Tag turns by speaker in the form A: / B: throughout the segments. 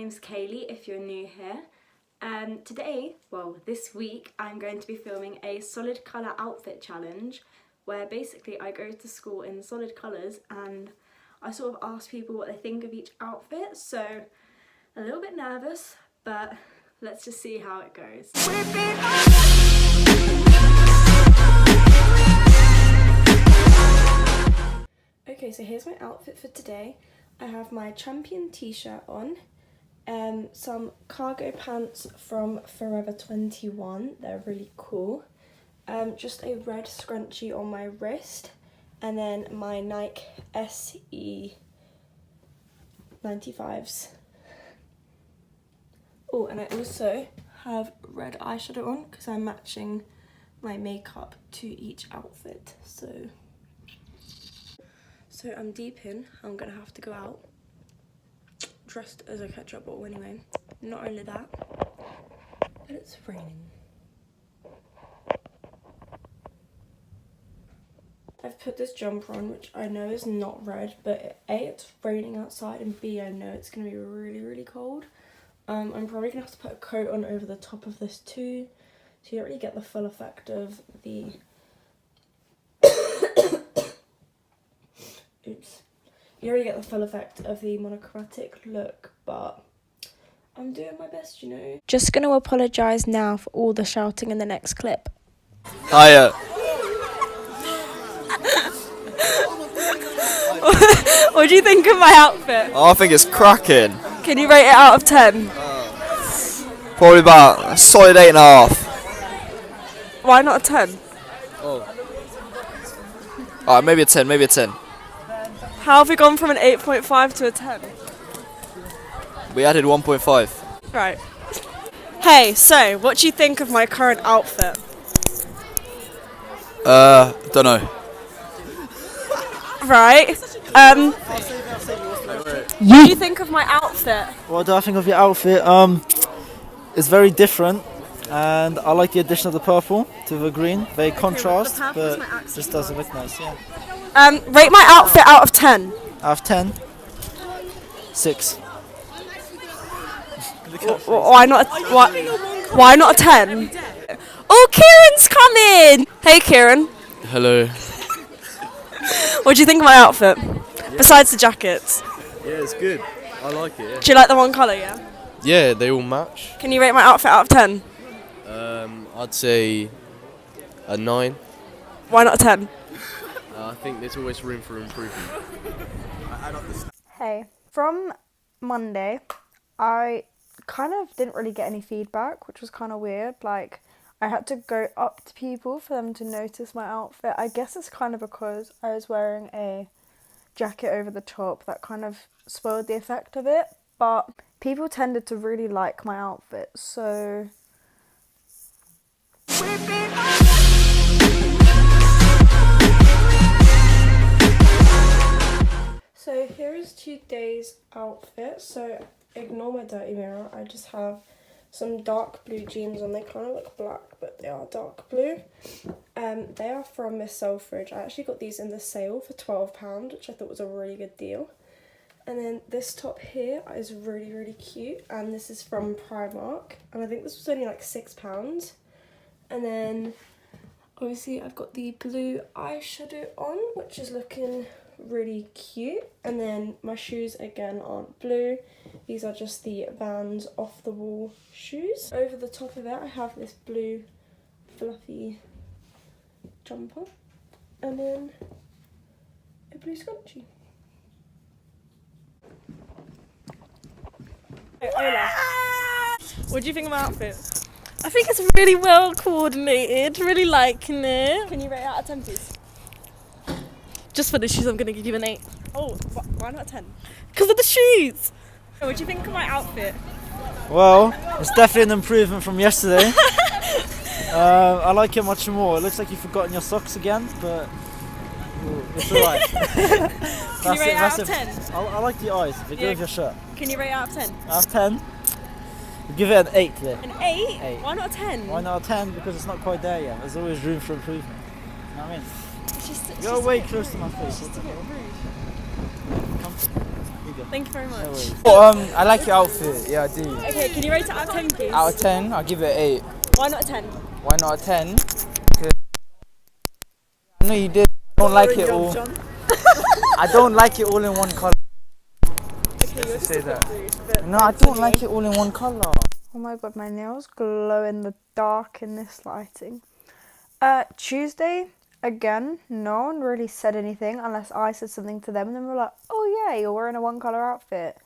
A: name's Kayleigh if you're new here. This week I'm going to be filming a solid colour outfit challenge where basically I go to school in solid colours and I sort of ask people what they think of each outfit, so a little bit nervous, but let's just see how it goes. Okay, so here's my outfit for today. I have my Champion t-shirt on, some cargo pants from Forever 21, they're really cool, just a red scrunchie on my wrist, and then my Nike SE 95s. Oh, and I also have red eyeshadow on because I'm matching my makeup to each outfit. So I'm deep in. I'm gonna have to go out dressed as a ketchup bottle anyway. Not only that, but it's raining. I've put this jumper on, which I know is not red, but A, it's raining outside, and B, I know it's gonna be really, really cold. I'm probably gonna have to put a coat on over the top of this too, so you don't really get the full effect of the you already get the full effect of the monochromatic look, but I'm doing my best, you know. Just gonna apologise now for all the shouting in the next clip.
B: Hiya.
A: What do you think of my outfit?
B: Oh, I think it's cracking.
A: Can you rate it out of 10?
B: Probably about a solid 8.5.
A: Why not a 10?
B: Alright, maybe a 10, maybe a 10.
A: How have we gone from an 8.5 to a 10?
B: We added 1.5.
A: Right. Hey, so what do you think of my current outfit?
B: Don't know.
A: Right. What do you think of my outfit?
C: What do I think of your outfit? It's very different, and I like the addition of the purple to the green. Very contrast, but just doesn't look nice. Yeah.
A: Rate my outfit out of 10.
C: Out of 10, 6.
A: Why not? Why not a 10? Oh, Kieran's coming! Hey, Kieran.
B: Hello.
A: What do you think of my outfit? Besides the jackets.
D: Yeah, it's good. I like it. Yeah.
A: Do you like the one colour? Yeah.
D: Yeah, they all match.
A: Can you rate my outfit out of 10?
D: I'd say a 9.
A: Why not a 10?
D: I think there's always room for improvement.
A: Hey, from Monday, I kind of didn't really get any feedback, which was kind of weird. Like, I had to go up to people for them to notice my outfit. I guess it's kind of because I was wearing a jacket over the top that kind of spoiled the effect of it, but people tended to really like my outfit, so here is today's outfit. So ignore my dirty mirror, I just have some dark blue jeans on. They kind of look black, but they are dark blue. They are from Miss Selfridge. I actually got these in the sale for £12, which I thought was a really good deal. And then this top here is really, really cute, and this is from Primark, and I think this was only like £6. And then obviously I've got the blue eyeshadow on, which is looking really cute. And then my shoes again aren't blue, these are just the Vans off the wall shoes. Over the top of it I have this blue fluffy jumper and then a blue scrunchie. Hey, Ola, what do you think of my outfit? I think it's really well coordinated, really liking it. Can you rate it out of 10 please? Just for the shoes, I'm going to give you an 8. Oh, why not a 10? Because of the shoes! What do you think of my outfit?
C: Well, it's definitely an improvement from yesterday. I like it much more. It looks like you've forgotten your socks again, but it's alright.
A: Can you rate it out of 10?
C: I like the eyes. They go with your shirt.
A: Can you rate it out of 10?
C: Out of 10? Give it an 8 there.
A: An 8?
C: 8.
A: Why not a 10?
C: Why not a 10? Because it's not quite there yet. There's always room for improvement. You know what I mean?
A: It's just
C: You're way close to my face.
A: It's just a bit rude.
C: Comfortable. go.
E: Thank you very much.
F: I like your outfit. Yeah, I do.
E: Okay, can you rate it out of 10, please?
F: Out of 10, I'll give it an 8.
E: Why not a 10?
F: Why not a 10? 'Cause I know you did. I don't like it all. I don't like it all in one colour.
E: Okay, you're
F: Say that.
E: rude, but
F: No, I don't like it all in one colour.
A: Oh my god, my nails glow in the dark in this lighting. Tuesday, again, no one really said anything unless I said something to them and then we were like, oh yeah, you're wearing a one colour outfit.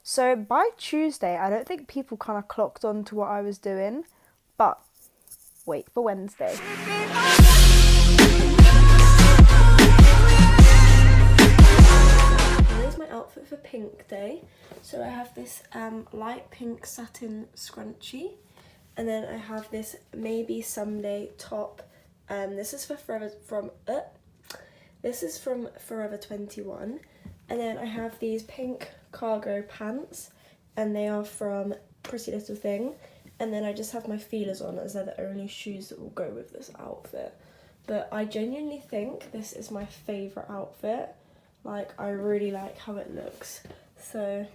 A: So by Tuesday, I don't think people kind of clocked on to what I was doing, but wait for Wednesday. Here's my outfit for Pink Day. So I have this light pink satin scrunchie, and then I have this maybe someday top. This is from Forever 21, and then I have these pink cargo pants, and they are from Pretty Little Thing. And then I just have my feelers on, as they're the only shoes that will go with this outfit. But I genuinely think this is my favourite outfit. Like, I really like how it looks. So,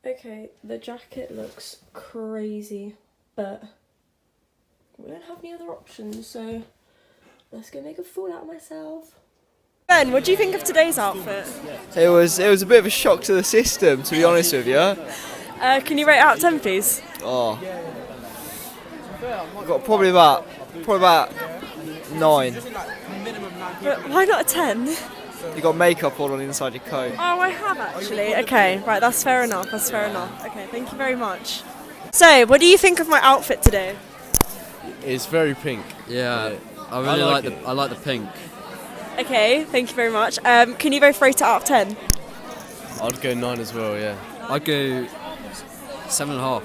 A: okay, the jacket looks crazy, but we don't have any other options, so let's go make a fool out of myself.
E: Ben, what do you think of today's outfit?
B: It was a bit of a shock to the system, to be honest with you.
E: Can you rate it out of 10, please?
B: Oh, got probably about 9.
E: But why not a 10?
B: You got makeup all on the inside your coat.
E: Oh, I have actually. Okay, right, that's fair enough. That's fair enough. Okay, thank you very much. So, what do you think of my outfit today?
D: It's very pink.
G: Yeah, I really
D: like
G: like the I like the pink.
E: Okay, thank you very much. Can you both rate it out of 10?
D: I'd go 9 as well, yeah.
G: I'd go 7.5.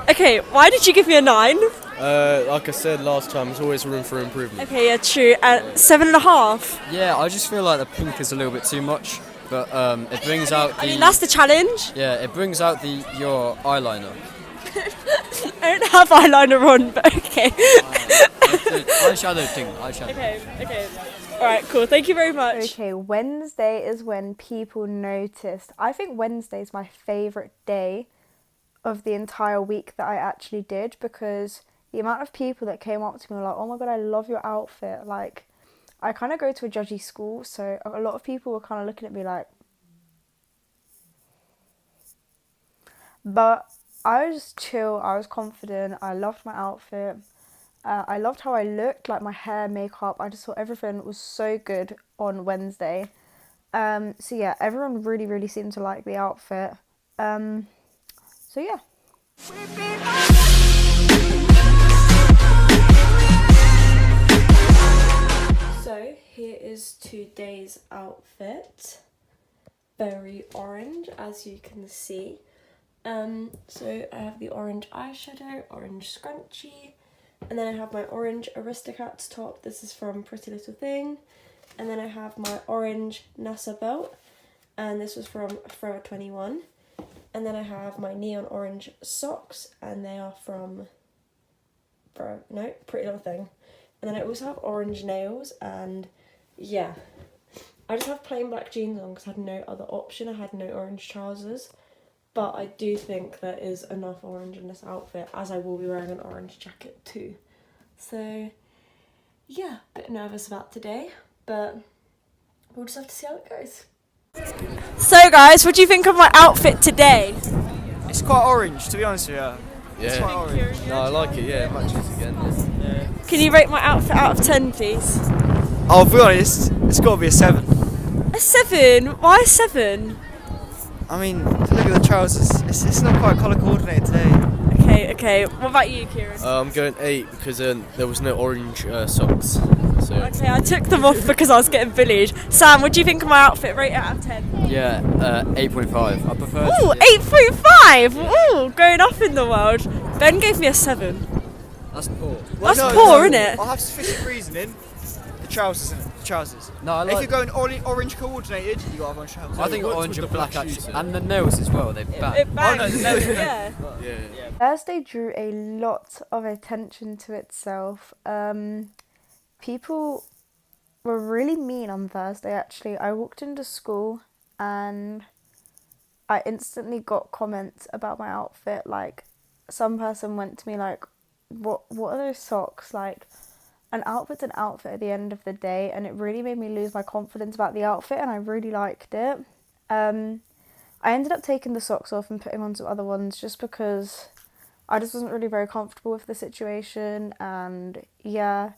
E: Okay, why did you give me a 9?
D: Like I said last time, there's always room for improvement.
E: Okay, yeah, true. 7.5.
G: Yeah, I just feel like the pink is a little bit too much, but it brings out the.
E: I mean, that's the challenge.
G: Yeah, it brings out your eyeliner.
E: I don't have eyeliner on, but okay.
G: Eyeshadow thing. Eyeshadow.
E: Okay. Alright, cool. Thank you very much.
A: Okay, Wednesday is when people noticed. I think Wednesday is my favourite day of the entire week that I actually did, because the amount of people that came up to me were like, oh my god, I love your outfit. Like, I kind of go to a judgy school, so a lot of people were kind of looking at me like, but I was just chill, I was confident, I loved my outfit, I loved how I looked, like my hair, makeup, I just thought everything was so good on Wednesday. So yeah, everyone really seemed to like the outfit. So yeah. So here is today's outfit. Very orange, as you can see. So I have the orange eyeshadow, orange scrunchie, and then I have my orange Aristocats top. This is from Pretty Little Thing. And then I have my orange NASA belt, and this was from Forever 21. And then I have my neon orange socks, and they are from Pretty Little Thing. And then I also have orange nails, and yeah. I just have plain black jeans on because I had no other option. I had no orange trousers. But I do think there is enough orange in this outfit, as I will be wearing an orange jacket too. So yeah, a bit nervous about today, but we'll just have to see how it goes.
E: So guys, what do you think of my outfit today?
B: It's quite orange, to be honest with you. It's quite
D: Yeah.
B: orange.
D: No, I like it, yeah, it matches again. Yeah.
E: Can you rate my outfit out of 10, please?
B: I'll be honest, it's got to be a 7.
E: A 7? Why a 7?
B: I mean, look at the trousers. It's not quite colour coordinated today.
E: Okay. What about you, Kieran?
D: I'm going 8 because there was no orange socks. So
E: Okay, I took them off because I was getting bullied. Sam, what do you think of my outfit? Rate it out of 10.
G: Yeah, 8.5. I prefer.
E: Ooh, 8.5! Ooh, going up in the world. Ben gave me a 7.
G: That's poor.
E: That's poor, innit?
B: I'll have sufficient reasoning. The trousers, innit? The trousers.
G: No, I
B: If
G: like.
B: you're going orange coordinated, you got to have orange trousers.
G: I think
D: What's
G: orange
D: with
G: and
D: the
G: black
D: black
G: actually,
D: shoes,
G: and the nails as well. They bang.
E: It bangs.
B: no,
E: Yeah.
D: yeah.
A: Thursday drew a lot of attention to itself. People
H: were really mean on Thursday, actually. I walked into school and I instantly got comments about my outfit. Like, some person went to me like, what are those socks? Like, an outfit's an outfit at the end of the day, and it really made me lose my confidence about the outfit, and I really liked it. I ended up taking the socks off and putting on some other ones just because I just wasn't really very comfortable with the situation, and yeah.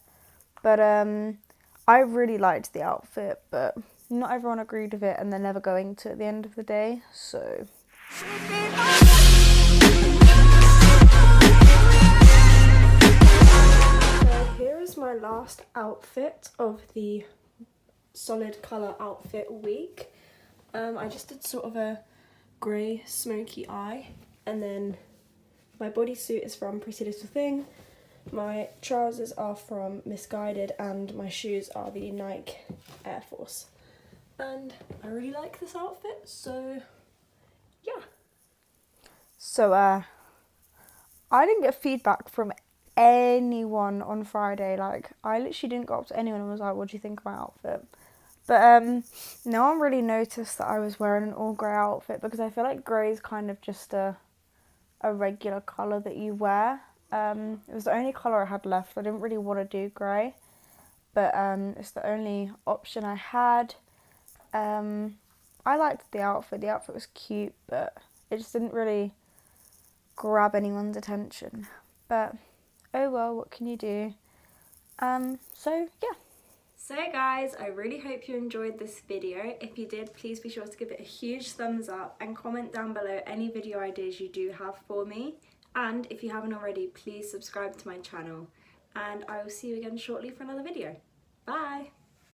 H: But I really liked the outfit, but not everyone agreed with it, and they're never going to at the end of the day, so.
A: So here is my last outfit of the solid colour outfit week. I just did sort of a grey smoky eye, and then my bodysuit is from Pretty Little Thing, my trousers are from Misguided, and my shoes are the Nike Air Force. And I really like this outfit, so yeah.
H: So I didn't get feedback from anyone on Friday. Like, I literally didn't go up to anyone and was like, what do you think of my outfit? But no one really noticed that I was wearing an all grey outfit, because I feel like grey is kind of just a regular colour that you wear. It was the only colour I had left. I didn't really want to do grey, but it's the only option I had. I liked the outfit. The outfit was cute, but it just didn't really grab anyone's attention. But oh well, what can you do? So yeah.
I: So guys, I really hope you enjoyed this video. If you did, please be sure to give it a huge thumbs up and comment down below any video ideas you do have for me. And if you haven't already, please subscribe to my channel. And I will see you again shortly for another video. Bye!